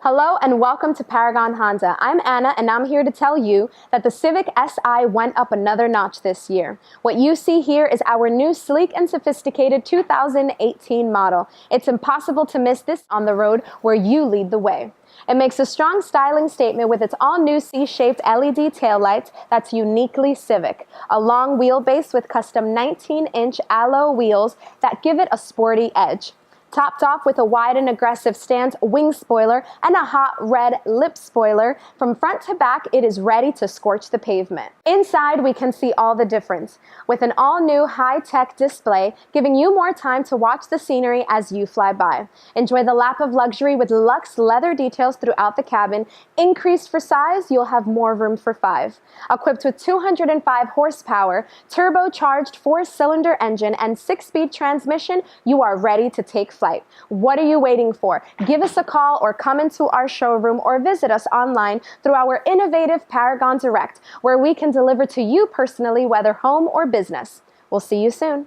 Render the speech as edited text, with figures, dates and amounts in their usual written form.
Hello and welcome to Paragon Honda. I'm Anna and I'm here to tell you that the Civic Si went up another notch this year. What you see here is our new sleek and sophisticated 2018 model. It's impossible to miss this on the road where you lead the way. It makes a strong styling statement with its all-new C-shaped LED taillights that's uniquely Civic, a long wheelbase with custom 19-inch alloy wheels that give it a sporty edge. Topped off with a wide and aggressive stance wing spoiler and a hot red lip spoiler, from front to back it is ready to scorch the pavement. Inside we can see all the difference, with an all-new high-tech display giving you more time to watch the scenery as you fly by. Enjoy the lap of luxury with luxe leather details throughout the cabin. Increased for size, you'll have more room for 5. Equipped with 205 horsepower, turbocharged 4-cylinder engine and 6-speed transmission, you are ready to take flight. What are you waiting for? Give us a call or come into our showroom or visit us online through our innovative Paragon Direct, where we can deliver to you personally, whether home or business. We'll see you soon.